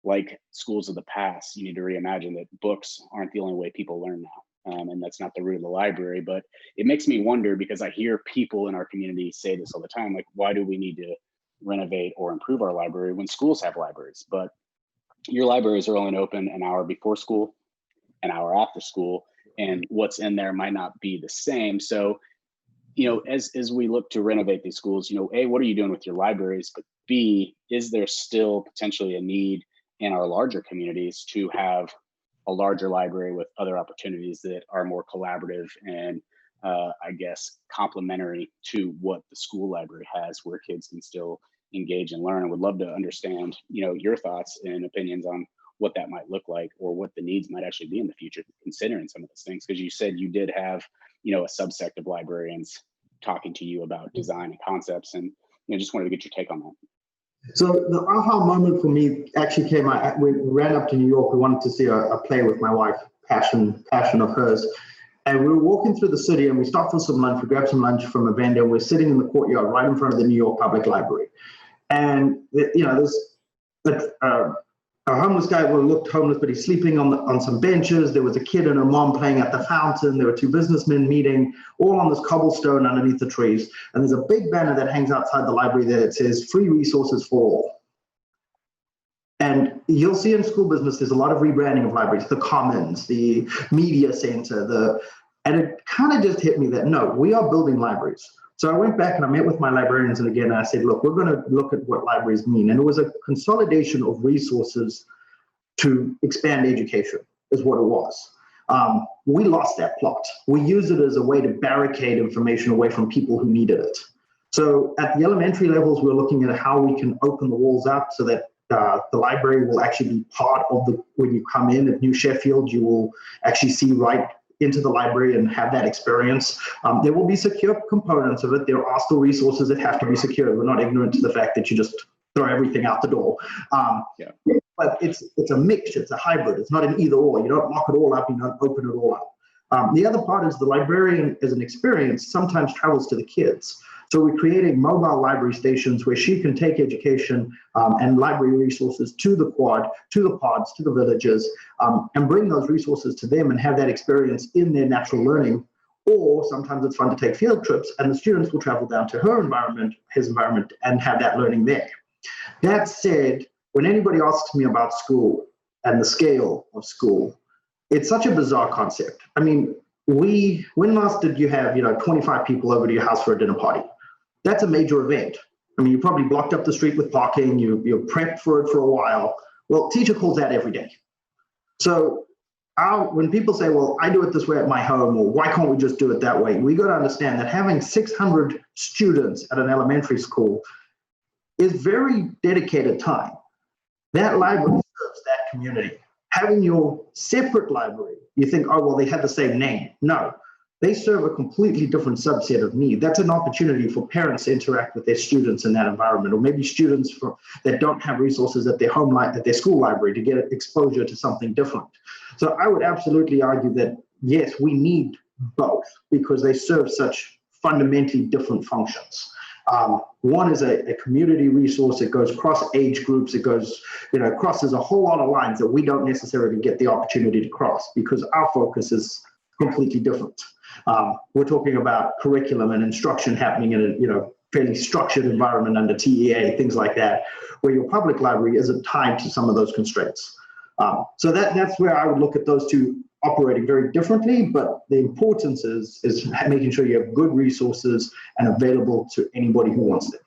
like schools of the past, you need to reimagine that books aren't the only way people learn now. And that's not the root of the library. But it makes me wonder, because I hear people in our community say this all the time, like, why do we need to renovate or improve our library when schools have libraries? But your libraries are only open an hour before school, an hour after school, and what's in there might not be the same. So, as we look to renovate these schools, A, what are you doing with your libraries? But B, is there still potentially a need in our larger communities to have a larger library with other opportunities that are more collaborative and I guess complementary to what the school library has, where kids can still engage and learn? I would love to understand, your thoughts and opinions on what that might look like, or what the needs might actually be in the future, considering some of those things. Because you said you did have, a subsect of librarians talking to you about design and concepts, and just wanted to get your take on that. So the aha moment for me actually came. We ran up to New York. We wanted to see a play with my wife, passion of hers. And we were walking through the city, and we stopped for some lunch. We grabbed some lunch from a vendor. We're sitting in the courtyard right in front of the New York Public Library. And, there's a homeless guy who looked homeless, but he's sleeping on some benches. There was a kid and a mom playing at the fountain. There were two businessmen meeting, all on this cobblestone underneath the trees. And there's a big banner that hangs outside the library that says "Free Resources for All." And you'll see in school business, there's a lot of rebranding of libraries, the Commons, the Media Center, and it kind of just hit me that, no, we are building libraries. So I went back and I met with my librarians, and again, I said, look, we're going to look at what libraries mean. And it was a consolidation of resources to expand education is what it was. We lost that plot. We used it as a way to barricade information away from people who needed it. So at the elementary levels, we're looking at how we can open the walls up so that the library will actually be part of when you come in at New Sheffield, you will actually see right into the library and have that experience. There will be secure components of it. There are still resources that have to be secured. We're not ignorant to the fact that you just throw everything out the door. But it's a mixture, it's a hybrid. It's not an either or. You don't lock it all up, you don't open it all up. The other part is the librarian as an experience sometimes travels to the kids. So we're creating mobile library stations where she can take education and library resources to the quad, to the pods, to the villages, and bring those resources to them and have that experience in their natural learning. Or sometimes it's fun to take field trips, and the students will travel down to her environment, his environment, and have that learning there. That said, when anybody asks me about school and the scale of school, it's such a bizarre concept. I mean, when last did you have 25 people over to your house for a dinner party? That's a major event. I mean, you probably blocked up the street with parking, you're prepped for it for a while. Well, teacher calls that every day. So when people say, well, I do it this way at my home, or why can't we just do it that way? We got to understand that having 600 students at an elementary school is very dedicated time. That library serves that community. Having your separate library, you think, oh, well, they have the same name. No, they serve a completely different subset of need. That's an opportunity for parents to interact with their students in that environment, or maybe students that don't have resources at their school library to get exposure to something different. So I would absolutely argue that, yes, we need both because they serve such fundamentally different functions. One is a community resource. It goes across age groups. It goes, crosses a whole lot of lines that we don't necessarily get the opportunity to cross because our focus is completely different. We're talking about curriculum and instruction happening in a fairly structured environment under TEA, things like that, where your public library isn't tied to some of those constraints. So that's where I would look at those two operating very differently, but the importance is making sure you have good resources and available to anybody who wants them.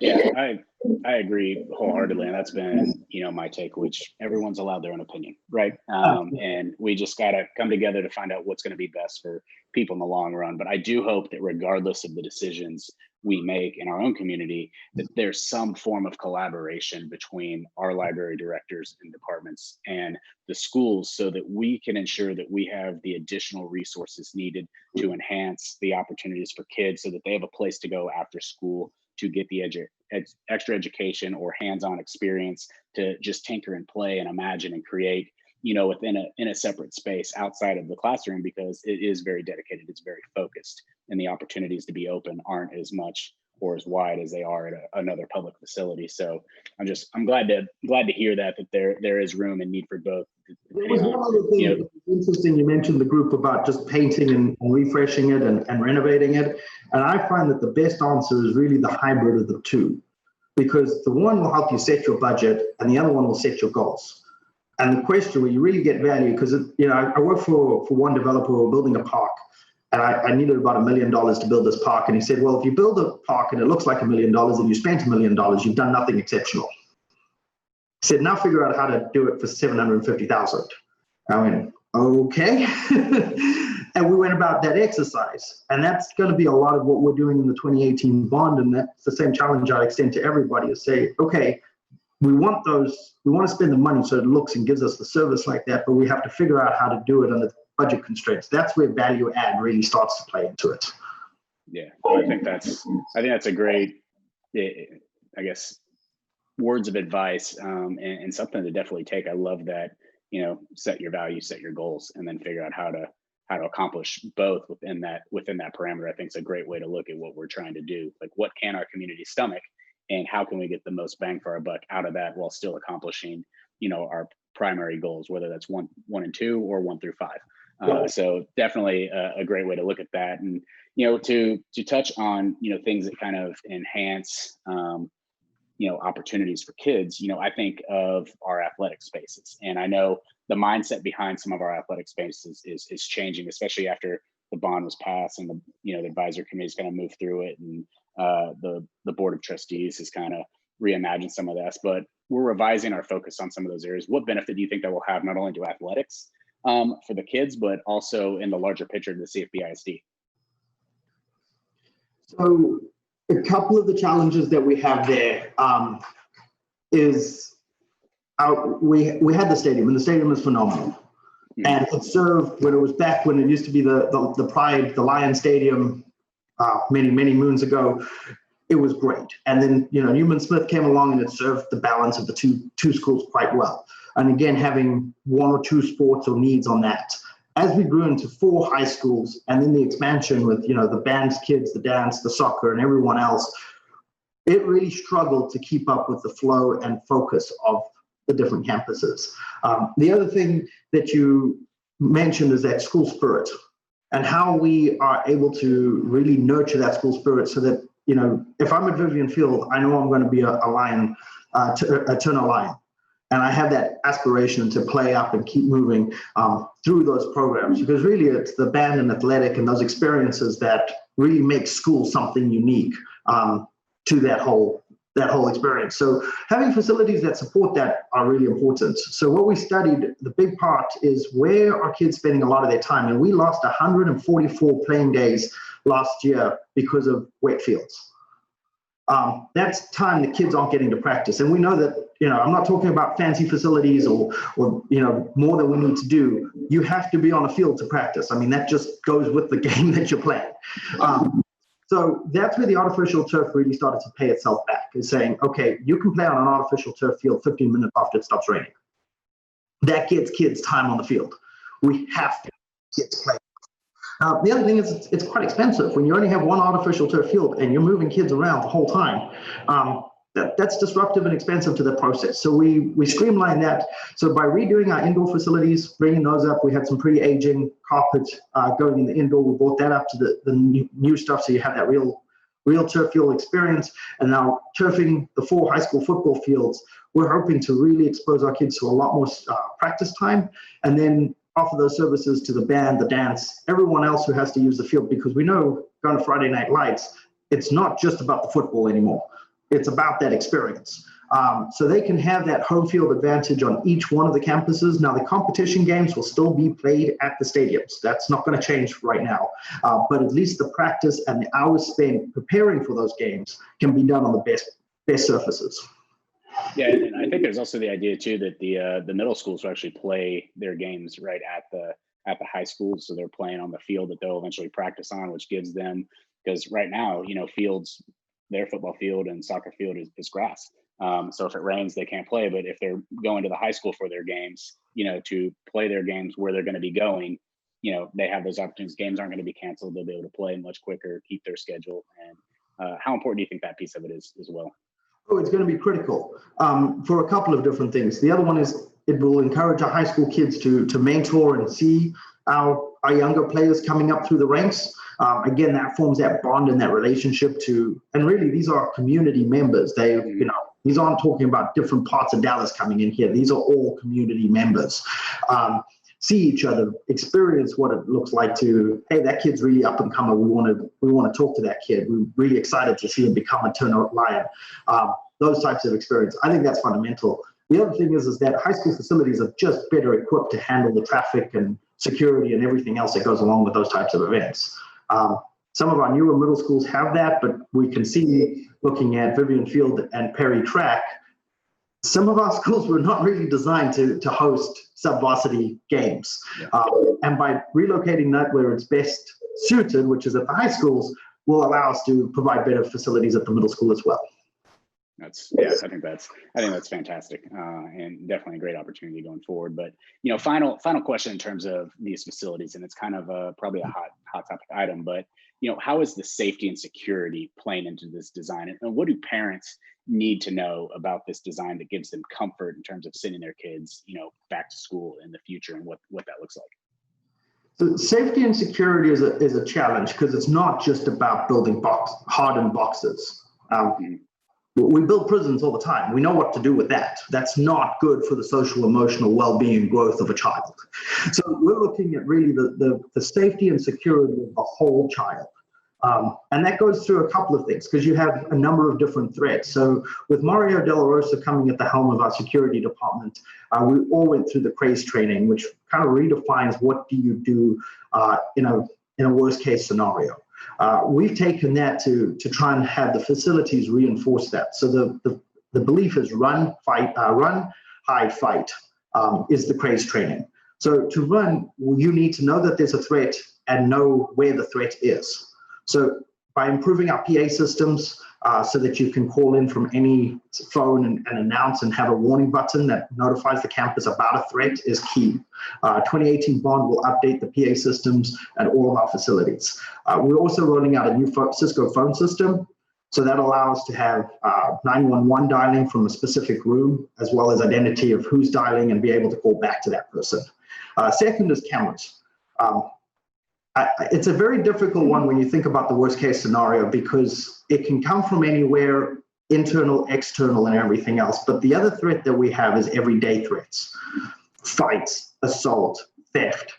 Yeah, I agree wholeheartedly, and that's been my take, which everyone's allowed their own opinion, right? And we just got to come together to find out what's going to be best for people in the long run. But I do hope that regardless of the decisions we make in our own community, that there's some form of collaboration between our library directors and departments and the schools so that we can ensure that we have the additional resources needed to enhance the opportunities for kids so that they have a place to go after school to get the extra education or hands-on experience to just tinker and play and imagine and create, in a separate space outside of the classroom, because it is very dedicated, it's very focused, and the opportunities to be open aren't as much or as wide as they are at another public facility. So I'm glad to hear that there is room and need for both. There was one other thing that was interesting. You mentioned the group about just painting and refreshing it and renovating it. And I find that the best answer is really the hybrid of the two, because the one will help you set your budget and the other one will set your goals. And the question where you really get value, because I work for one developer who were building a park, and I needed about $1 million to build this park. And he said, well, if you build a park and it looks like $1 million and you spent $1 million, you've done nothing exceptional. He said, now figure out how to do it for 750,000. I went, okay. And we went about that exercise. And that's going to be a lot of what we're doing in the 2018 bond. And that's the same challenge I extend to everybody, is say, okay, we want to spend the money so it looks and gives us the service like that, but we have to figure out how to do it under budget constraints. That's where value add really starts to play into it. Yeah, I think that's a great, I guess, words of advice, and something to definitely take. I love that, set your values, set your goals, and then figure out how to accomplish both within that parameter. I think it's a great way to look at what we're trying to do. Like, what can our community stomach, and how can we get the most bang for our buck out of that while still accomplishing, our primary goals, whether that's one and two or 1 through 5. So definitely a great way to look at that. And, to touch on, things that kind of enhance, opportunities for kids, I think of our athletic spaces. And I know the mindset behind some of our athletic spaces is changing, especially after the bond was passed and the advisory committee is going to move through it, and the board of trustees has kind of reimagined some of this, but we're revising our focus on some of those areas. What benefit do you think that will have not only to athletics for the kids, but also in the larger picture to the CFBISD? So a couple of the challenges that we have there is we had the stadium, and the stadium is phenomenal. Mm-hmm. And it served, when it used to be the Pride, the Lion Stadium, many moons ago. It was great. And then, Newman Smith came along and it served the balance of the two schools quite well. And again, having 1 or 2 sports or needs on that. As we grew into 4 high schools, and then the expansion with, the band's kids, the dance, the soccer, and everyone else, it really struggled to keep up with the flow and focus of the different campuses. The other thing that you mentioned is that school spirit, and how we are able to really nurture that school spirit so that, if I'm at Vivian Field, I know I'm going to be a Lion, a Turner Lion. And I have that aspiration to play up and keep moving through those programs, because really it's the band and athletic and those experiences that really make school something unique to that whole experience. So having facilities that support that are really important. So what we studied, the big part is where are kids spending a lot of their time? And we lost 144 playing days last year because of wet fields. That's time the kids aren't getting to practice. And we know that, I'm not talking about fancy facilities or more than we need to do. You have to be on a field to practice. I mean, that just goes with the game that you're playing. So that's where the artificial turf really started to pay itself back, is saying, okay, you can play on an artificial turf field 15 minutes after it stops raining. That gets kids time on the field. We have to get to play. The other thing is it's quite expensive. When you only have one artificial turf field and you're moving kids around the whole time, that's disruptive and expensive to the process. So we streamlined that. So by redoing our indoor facilities, bringing those up, we had some pretty aging carpet going in the indoor. We brought that up to the new stuff, so you have that real turf field experience. And now turfing the 4 high school football fields, we're hoping to really expose our kids to a lot more practice time, and then offer those services to the band, the dance, everyone else who has to use the field, because we know going to Friday Night Lights, it's not just about the football anymore. It's about that experience. So they can have that home field advantage on each one of the campuses. Now, the competition games will still be played at the stadiums. That's not going to change right now. But at least the practice and the hours spent preparing for those games can be done on the best surfaces. Yeah, and I think there's also the idea too that the middle schools will actually play their games right at the high schools, so they're playing on the field that they'll eventually practice on, which gives them, because right now, fields, their football field and soccer field is grass. So if it rains, they can't play. But if they're going to the high school for their games, to play their games where they're going to be going, they have those opportunities. Games aren't going to be canceled. They'll be able to play much quicker, keep their schedule, and How important do you think that piece of it is as well? Oh, it's going to be critical for a couple of different things. The other one is it will encourage our high school kids to mentor and see our younger players coming up through the ranks. Again, that forms that bond and that relationship and really these are community members. These aren't talking about different parts of Dallas coming in here. These are all community members. See each other, experience what it looks like hey, that kid's really up and coming. We want to talk to that kid. We're really excited to see him become a turnout lion. Those types of experience. I think that's fundamental. The other thing is that high school facilities are just better equipped to handle the traffic and security and everything else that goes along with those types of events. Some of our newer middle schools have that, but we can see, looking at Vivian Field and Perry Track, some of our schools were not really designed to host sub-varsity games. And by relocating that where it's best suited, which is at the high schools, will allow us to provide better facilities at the middle school as well. I think that's fantastic, and definitely a great opportunity going forward. But final question in terms of these facilities, and it's kind of probably a hot topic item, but how is the safety and security playing into this design, and what do parents need to know about this design that gives them comfort in terms of sending their kids back to school in the future, and what that looks like? So safety and security is a challenge because it's not just about building hardened boxes. We build prisons all the time. We know what to do with that. That's not good for the social, emotional well-being and growth of a child. So we're looking at really the safety and security of the whole child. And that goes through a couple of things because you have a number of different threats. So with Mario De La Rosa coming at the helm of our security department, we all went through the CRAZE training, which kind of redefines what do you do in a worst case scenario. We've taken that to try and have the facilities reinforce that. So the belief is run, hide, fight is the CRAZE training. So to run, you need to know that there's a threat and know where the threat is. So by improving our PA systems so that you can call in from any phone and announce and have a warning button that notifies the campus about a threat is key. 2018 bond will update the PA systems at all of our facilities. We're also rolling out a new Cisco phone system. So that allows us to have 911 dialing from a specific room, as well as identity of who's dialing and be able to call back to that person. Second is cameras. It's a very difficult one when you think about the worst case scenario because it can come from anywhere, internal, external, and everything else. But the other threat that we have is everyday threats, fights, assault, theft.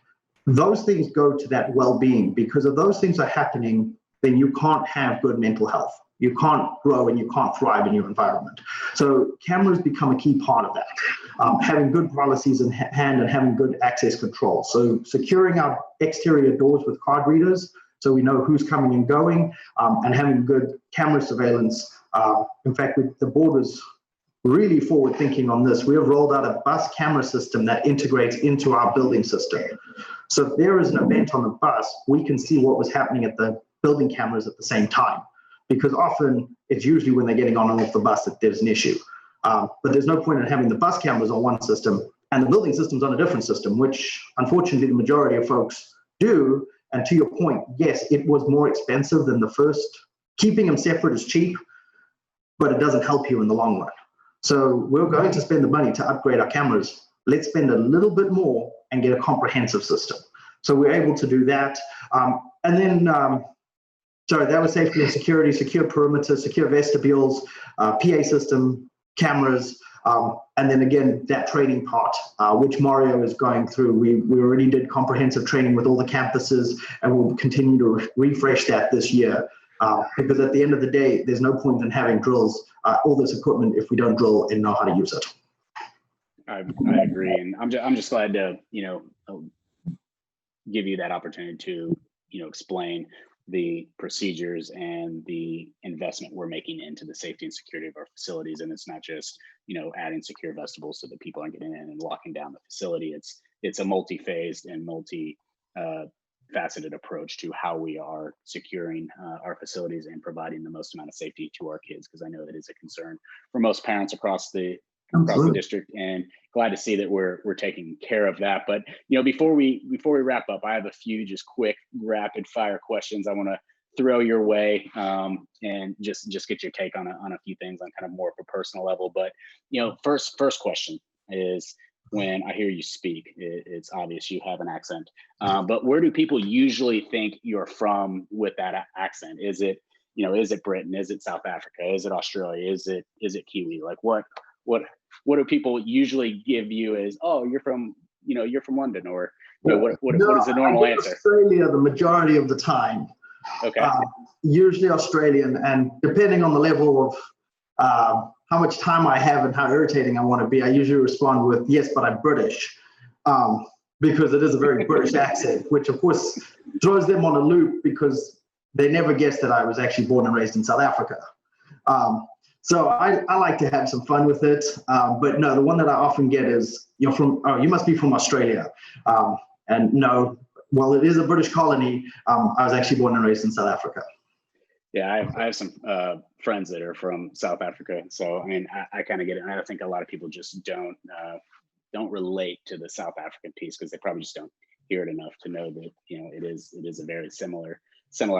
Those things go to that well-being because if those things are happening, then you can't have good mental health. You can't grow and you can't thrive in your environment. So cameras become a key part of that. Having good policies in hand and having good access control. So securing our exterior doors with card readers so we know who's coming and going, and having good camera surveillance. In fact, the board was really forward thinking on this. We have rolled out a bus camera system that integrates into our building system. So if there is an event on the bus, we can see what was happening at the building cameras at the same time. Because often it's usually when they're getting on and off the bus that there's an issue. But there's no point in having the bus cameras on one system and the building systems on a different system, which unfortunately the majority of folks do. And to your point, yes, it was more expensive than the first. Keeping them separate is cheap, but it doesn't help you in the long run. So we're going to spend the money to upgrade our cameras. Let's spend a little bit more and get a comprehensive system. So we're able to do that. So that was safety and security, secure perimeter, secure vestibules, PA system, cameras, and then again, that training part, which Mario is going through. We already did comprehensive training with all the campuses, and we'll continue to refresh that this year. Because at the end of the day, there's no point in having drills, all this equipment, if we don't drill and know how to use it. I agree, and I'm just glad to give you that opportunity to explain the procedures and the investment we're making into the safety and security of our facilities. And it's not just, adding secure vestibules so that people aren't getting in and locking down the facility. It's a multi-phased and multi-faceted approach to how we are securing our facilities and providing the most amount of safety to our kids, because I know that is a concern for most parents across the district, and glad to see that we're taking care of that. But before we wrap up, I have a few just quick rapid fire questions I want to throw your way, and just get your take on a few things on kind of more of a personal level. But first question is, when I hear you speak, it's obvious you have an accent. But where do people usually think you're from with that accent? Is it Britain? Is it South Africa? Is it Australia? Is it Kiwi? Like what do people usually give you as, oh, you're from London, or what is the normal answer? Australia the majority of the time. Okay. Usually Australian, and depending on the level of how much time I have and how irritating I want to be, I usually respond with, yes, but I'm British, because it is a very British accent, which of course throws them on a loop because they never guessed that I was actually born and raised in South Africa. So I like to have some fun with it. But no, the one that I often get is, you must be from Australia. And no, while it is a British colony, I was actually born and raised in South Africa. Yeah, I have some friends that are from South Africa, so I mean, I kind of get it. And I think a lot of people just don't relate to the South African piece because they probably just don't hear it enough to know that it is a very similar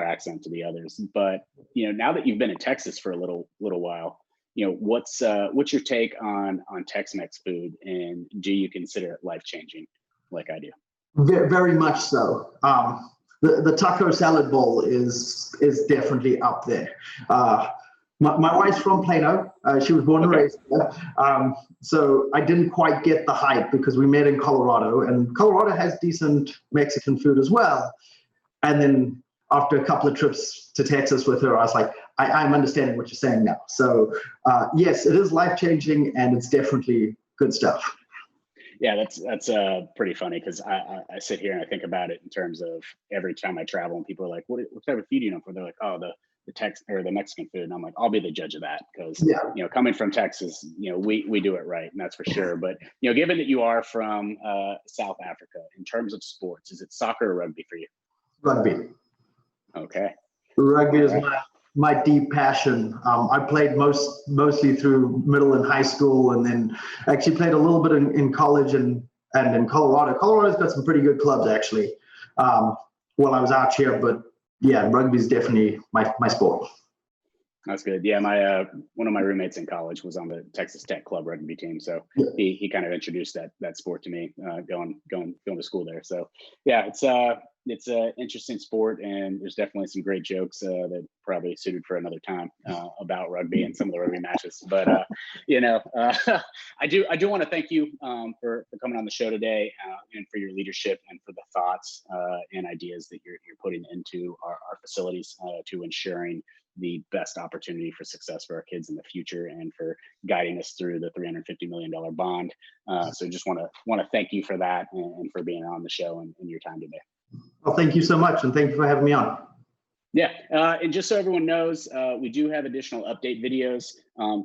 accent to the others. But now that you've been in Texas for a little while, what's your take on Tex-Mex food, and do you consider it life-changing like I do? Very much so. The taco salad bowl is definitely up there. My wife's from Plano. She was born and raised there. So I didn't quite get the hype because we met in Colorado, and Colorado has decent Mexican food as well. And then after a couple of trips to Texas with her, I was like, I'm understanding what you're saying now. So yes, it is life-changing, and it's definitely good stuff. Yeah, that's pretty funny, because I sit here and I think about it in terms of every time I travel and people are like, what type of food do you know for? They're like, oh, the Mexican food. And I'm like, I'll be the judge of that, because coming from Texas, we do it right, and that's for sure. But given that you are from South Africa, in terms of sports, is it soccer or rugby for you? Rugby. Okay. Rugby is my deep passion. I played mostly through middle and high school, and then actually played a little bit in college and in Colorado. Colorado's got some pretty good clubs, actually, while I was out here. But yeah, rugby is definitely my sport. That's good. Yeah, my one of my roommates in college was on the Texas Tech club rugby team, so he kind of introduced that sport to me, going to school there. So yeah, it's an interesting sport, and there's definitely some great jokes that probably suited for another time about rugby and some of the rugby matches. But I do want to thank you for coming on the show today, and for your leadership and for the thoughts and ideas that you're putting into our facilities to ensuring the best opportunity for success for our kids in the future, and for guiding us through the $350 million bond. So just want to thank you for that, and for being on the show and your time today. Well, thank you so much, and thank you for having me on. Yeah, and just so everyone knows, we do have additional update videos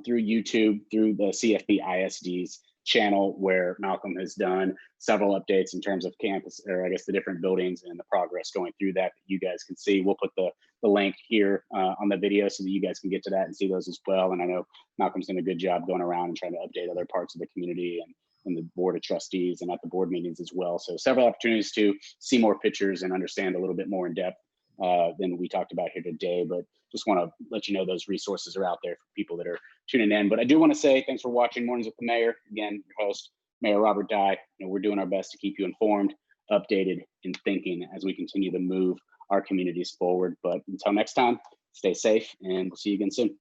through YouTube, through the CFBISD's channel, where Malcom has done several updates in terms of campus, or I guess the different buildings and the progress going through that you guys can see. We'll put the link here on the video so that you guys can get to that and see those as well. And I know Malcom's done a good job going around and trying to update other parts of the community and the board of trustees and at the board meetings as well. So several opportunities to see more pictures and understand a little bit more in depth than we talked about here today. But just want to let you know those resources are out there for people that are tuning in. But I do want to say thanks for watching Mornings with the Mayor. Again, your host, Mayor Robert Dye. We're doing our best to keep you informed, updated, and thinking as we continue to move our communities forward. But until next time, stay safe, and we'll see you again soon.